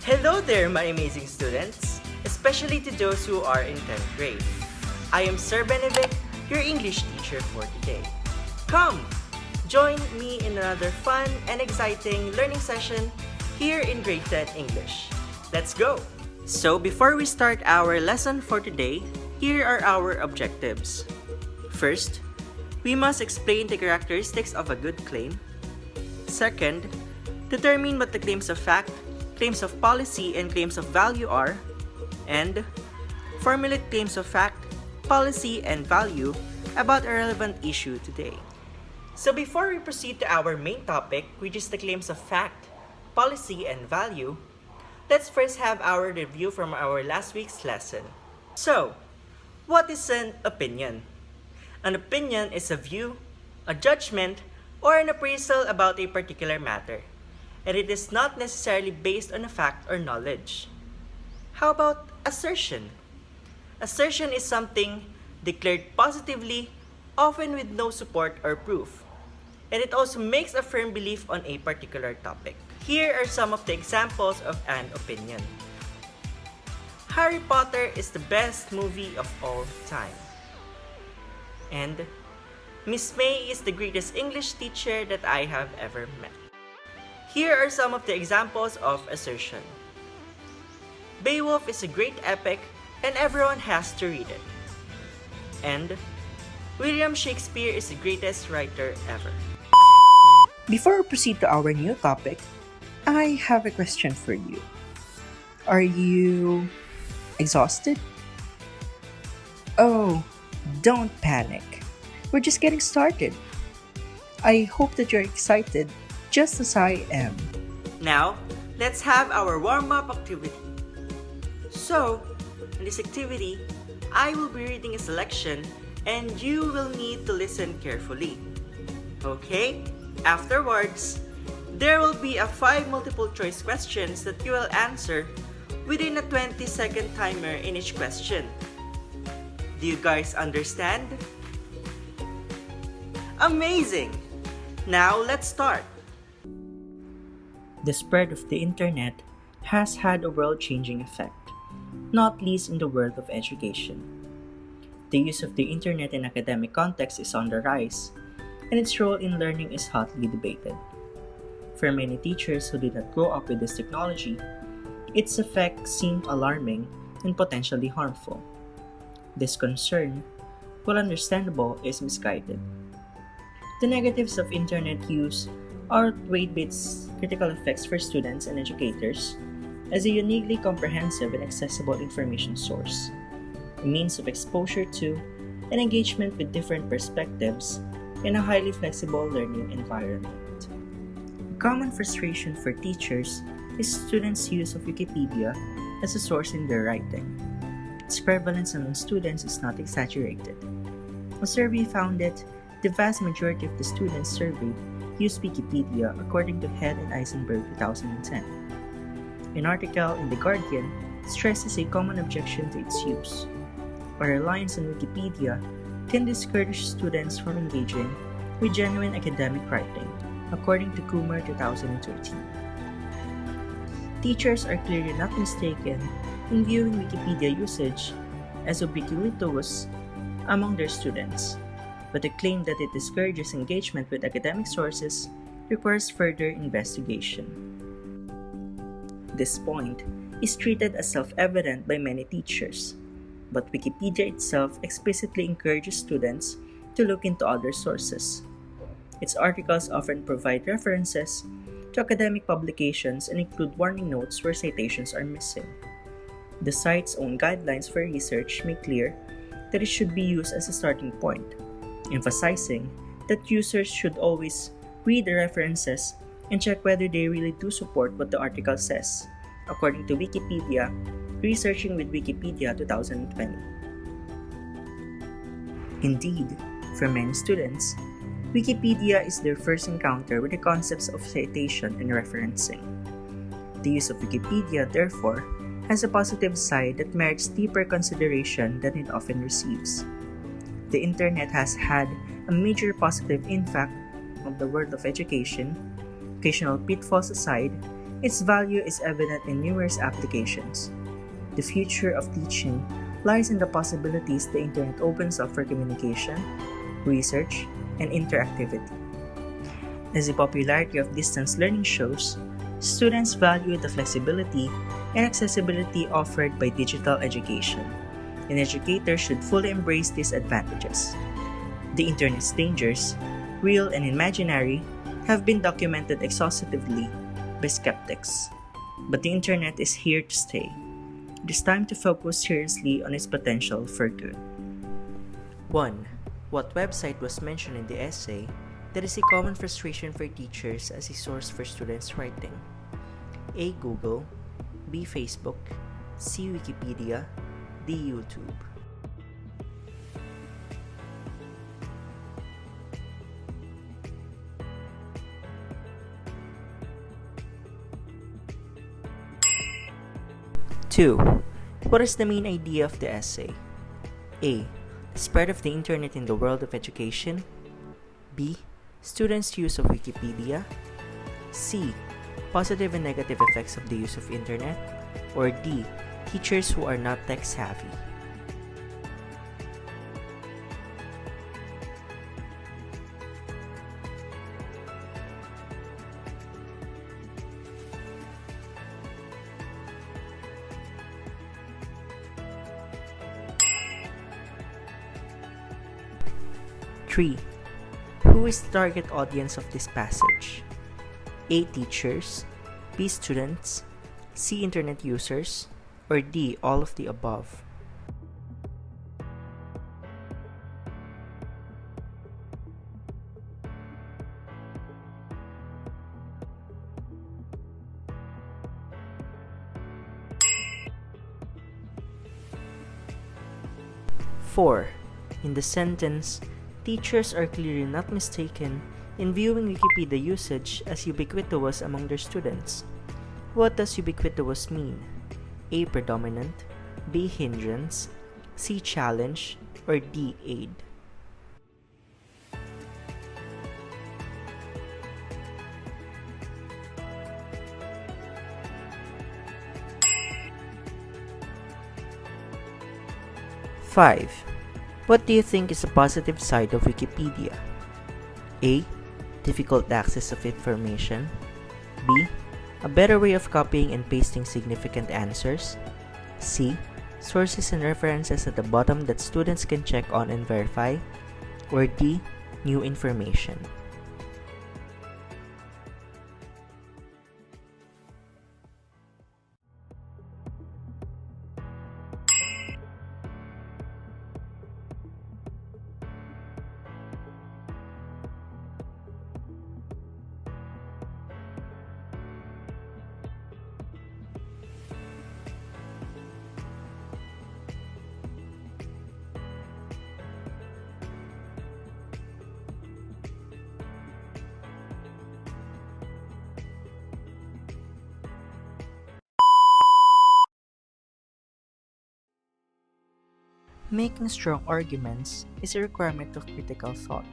Hello there, my amazing students, especially to those who are in 10th grade. I am Sir Benevick, your English teacher for today. Come, join me in another fun and exciting learning session here in Grade 10 English. Let's go! So before we start our lesson for today, here are our objectives. First, we must explain the characteristics of a good claim. Second, determine what the claims of fact, claims of policy, and claims of value are. And formulate claims of fact, policy, and value about a relevant issue today. So before we proceed to our main topic, which is the claims of fact, policy, and value, let's first have our review from our last week's lesson. So, what is an opinion? An opinion is a view, a judgment, or an appraisal about a particular matter, and it is not necessarily based on a fact or knowledge. How about assertion? Assertion is something declared positively, often with no support or proof, and it also makes a firm belief on a particular topic. Here are some of the examples of an opinion. Harry Potter is the best movie of all time. And Miss May is the greatest English teacher that I have ever met. Here are some of the examples of assertion. Beowulf is a great epic and everyone has to read it. And William Shakespeare is the greatest writer ever. Before we proceed to our new topic, I have a question for you. Are you exhausted? Oh, don't panic. We're just getting started. I hope that you're excited just as I am. Now, let's have our warm-up activity. So, in this activity, I will be reading a selection and you will need to listen carefully. Okay? Afterwards, there will be a 5 multiple choice questions that you will answer within a 20-second timer in each question. Do you guys understand? Amazing! Now let's start. The spread of the internet has had a world-changing effect, not least in the world of education. The use of the internet in academic context is on the rise, and its role in learning is hotly debated. For many teachers who did not grow up with this technology, its effects seem alarming and potentially harmful. This concern, while understandable, is misguided. The negatives of internet use outweigh its critical effects for students and educators as a uniquely comprehensive and accessible information source, a means of exposure to and engagement with different perspectives in a highly flexible learning environment. A common frustration for teachers is students' use of Wikipedia as a source in their writing. Its prevalence among students is not exaggerated. A survey found that the vast majority of the students surveyed used Wikipedia according to Head and Eisenberg 2010. An article in The Guardian stresses a common objection to its use. A reliance on Wikipedia can discourage students from engaging with genuine academic writing, according to Coomer 2013. Teachers are clearly not mistaken in viewing Wikipedia usage as ubiquitous among their students, but the claim that it discourages engagement with academic sources requires further investigation. This point is treated as self-evident by many teachers, but Wikipedia itself explicitly encourages students to look into other sources. Its articles often provide references to academic publications and include warning notes where citations are missing. The site's own guidelines for research make clear that it should be used as a starting point, emphasizing that users should always read the references and check whether they really do support what the article says, according to Wikipedia, Researching with Wikipedia 2020. Indeed, for many students, Wikipedia is their first encounter with the concepts of citation and referencing. The use of Wikipedia, therefore, has a positive side that merits deeper consideration than it often receives. The internet has had a major positive impact on the world of education, occasional pitfalls aside, Its value is evident in numerous applications. The future of teaching lies in the possibilities the internet opens up for communication, research, and interactivity. As the popularity of distance learning shows, students value the flexibility and accessibility offered by digital education, and educators should fully embrace these advantages. The internet's dangers, real and imaginary, have been documented exhaustively by skeptics. But the internet is here to stay. It is time to focus seriously on its potential for good. 1. What website was mentioned in the essay that is a common frustration for teachers as a source for students' writing? A. Google, B. Facebook, C. Wikipedia, D. YouTube. Two. What is the main idea of the essay? A. The spread of the internet in the world of education. B. Students' use of Wikipedia. C. Positive and negative effects of the use of internet. Or D. Teachers who are not tech savvy. Three. Who is the target audience of this passage? A. Teachers, B. Students, C. Internet users, or D. All of the above. Four. In the sentence, teachers are clearly not mistaken in viewing Wikipedia usage as ubiquitous among their students. What does ubiquitous mean? A. Predominant, B. Hindrance, C. Challenge, or D. Aid? Five. What do you think is the positive side of Wikipedia? A. Difficult access of information. B. A better way of copying and pasting significant answers. C. Sources and references at the bottom that students can check on and verify. Or D. New information. Making strong arguments is a requirement of critical thought.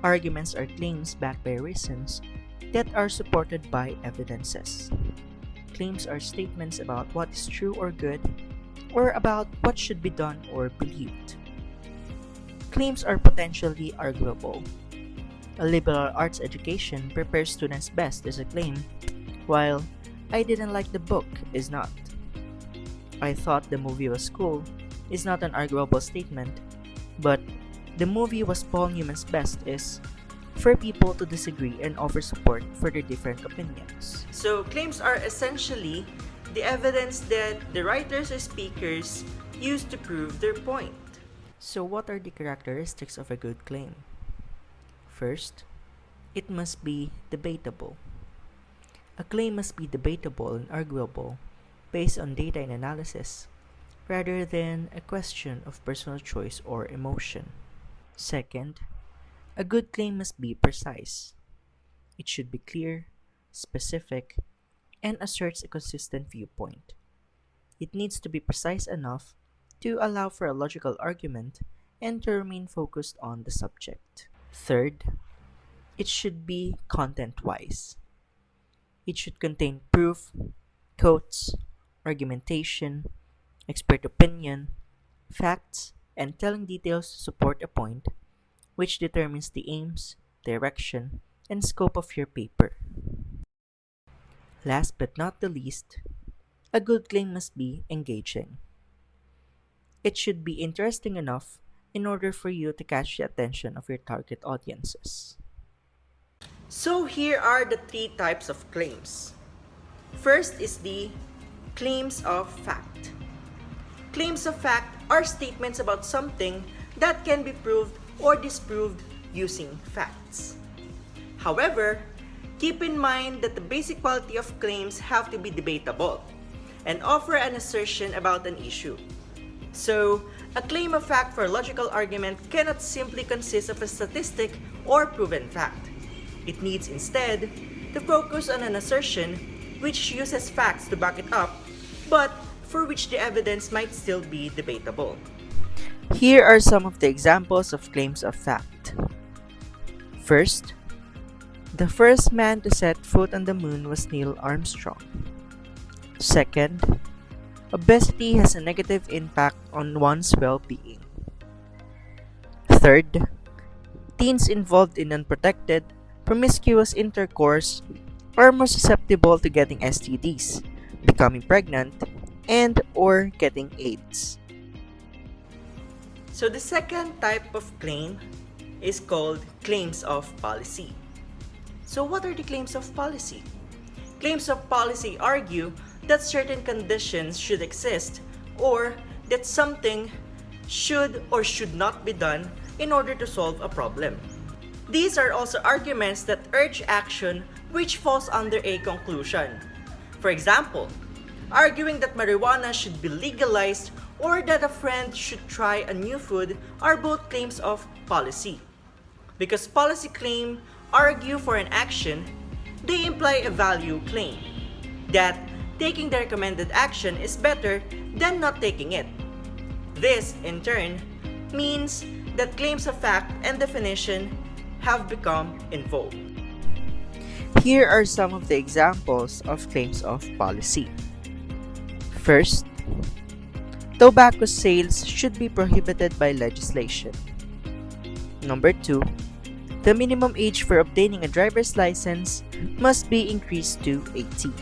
Arguments are claims backed by reasons that are supported by evidences. Claims are statements about what is true or good, or about what should be done or believed. Claims are potentially arguable. A liberal arts education prepares students best is a claim, while I didn't like the book is not. I thought the movie was cool is not an arguable statement, but the movie was Paul Newman's best is for people to disagree and offer support for their different opinions. So claims are essentially the evidence that the writers or speakers use to prove their point. So what are the characteristics of a good claim? First, it must be debatable. A claim must be debatable and arguable based on data and analysis, rather than a question of personal choice or emotion. Second, a good claim must be precise. It should be clear, specific, and asserts a consistent viewpoint. It needs to be precise enough to allow for a logical argument and to remain focused on the subject. Third, it should be content-wise. It should contain proof, quotes, argumentation, expert opinion, facts, and telling details to support a point, which determines the aims, direction, and scope of your paper. Last but not the least, a good claim must be engaging. It should be interesting enough in order for you to catch the attention of your target audiences. So here are the three types of claims. First is the claims of fact. Claims of fact are statements about something that can be proved or disproved using facts. However, keep in mind that the basic quality of claims have to be debatable and offer an assertion about an issue. So, a claim of fact for a logical argument cannot simply consist of a statistic or proven fact. It needs instead to focus on an assertion which uses facts to back it up, but for which the evidence might still be debatable. Here are some of the examples of claims of fact. First, the first man to set foot on the moon was Neil Armstrong. Second, obesity has a negative impact on one's well-being. Third, teens involved in unprotected, promiscuous intercourse are more susceptible to getting STDs, becoming pregnant, and/or getting AIDS. So the second type of claim is called claims of policy. So what are the claims of policy? Claims of policy argue that certain conditions should exist or that something should or should not be done in order to solve a problem. These are also arguments that urge action which falls under a conclusion. For example, arguing that marijuana should be legalized or that a friend should try a new food are both claims of policy. Because policy claims argue for an action, they imply a value claim that taking the recommended action is better than not taking it. This, in turn, means that claims of fact and definition have become in vogue. Here are some of the examples of claims of policy. First, tobacco sales should be prohibited by legislation. Number 2, the minimum age for obtaining a driver's license must be increased to 18.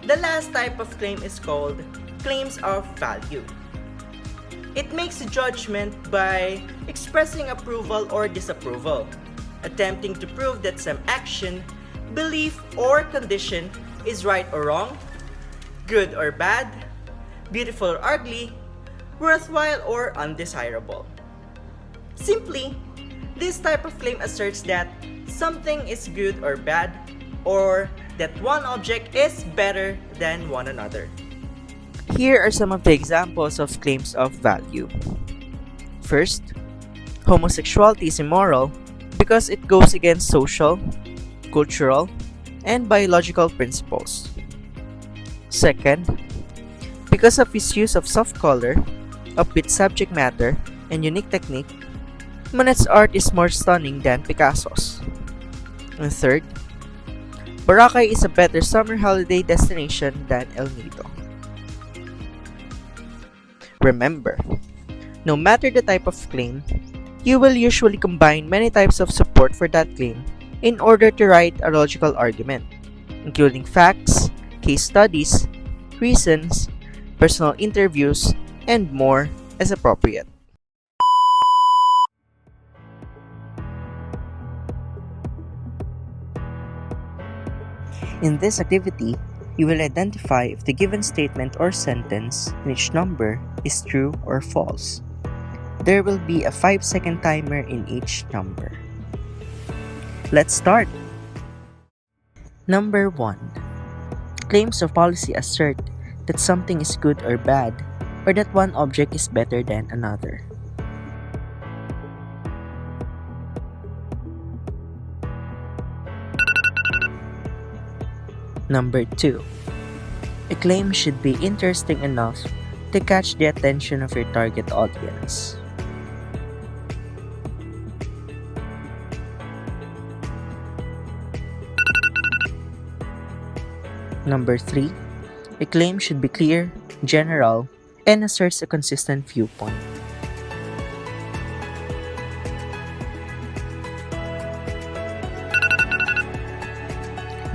The last type of claim is called claims of value. It makes a judgment by expressing approval or disapproval, attempting to prove that some action, belief, or condition is right or wrong, good or bad, beautiful or ugly, worthwhile or undesirable. Simply, this type of claim asserts that something is good or bad, or that one object is better than one another. Here are some of the examples of claims of value. First, homosexuality is immoral because it goes against social, cultural, and biological principles. Second, because of his use of soft color, upbeat subject matter, and unique technique, Monet's art is more stunning than Picasso's. And third, Boracay is a better summer holiday destination than El Nido. Remember, no matter the type of claim, you will usually combine many types of support for that claim in order to write a logical argument, including facts, case studies, reasons, personal interviews, and more as appropriate. In this activity, you will identify if the given statement or sentence in each number is true or false. There will be a 5-second timer in each number. Let's start! Number 1. Claims of policy assert that something is good or bad, or that one object is better than another. Number 2. A claim should be interesting enough to catch the attention of your target audience. Number 3, a claim should be clear, general, and asserts a consistent viewpoint.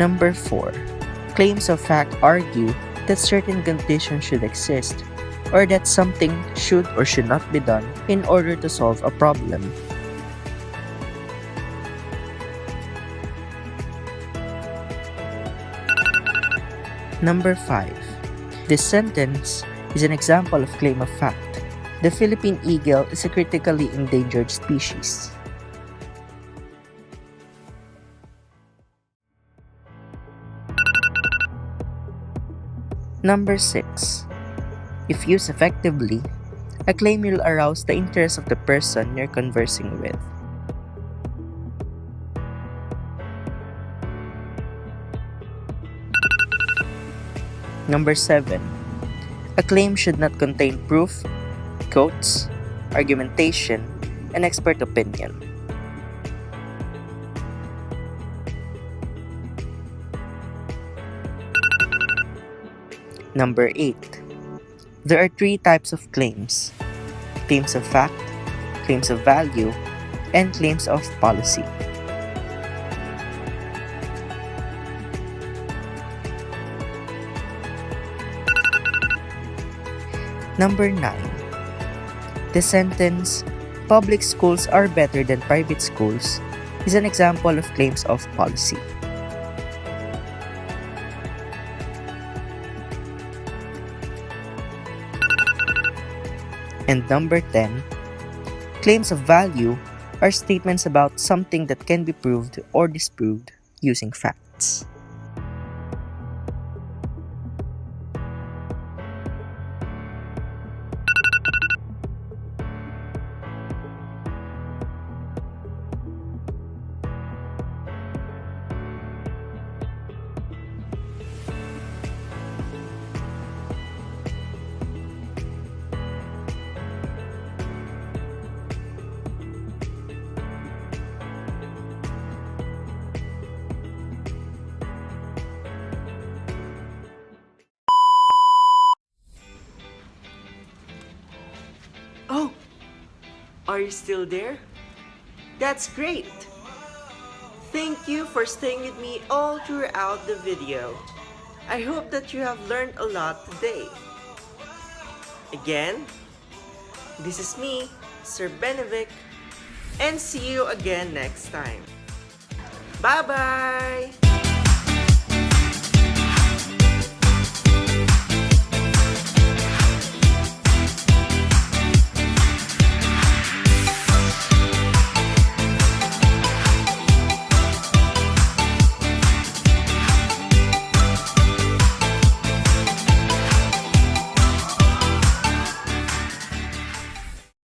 Number 4, claims of fact argue that certain conditions should exist or that something should or should not be done in order to solve a problem. Number 5. This sentence is an example of claim of fact. The Philippine eagle is a critically endangered species. Number 6. If used effectively, a claim will arouse the interest of the person you're conversing with. Number 7. A claim should not contain proof, quotes, argumentation, and expert opinion. Number 8. There are 3 types of claims: claims of fact, claims of value, and claims of policy. Number 9. The sentence, "Public schools are better than private schools," is an example of claims of policy. And number 10, claims of value are statements about something that can be proved or disproved using facts. Oh, are you still there? That's great! Thank you for staying with me all throughout the video. I hope that you have learned a lot today. Again, this is me, Sir Benevick, and see you again next time. Bye-bye!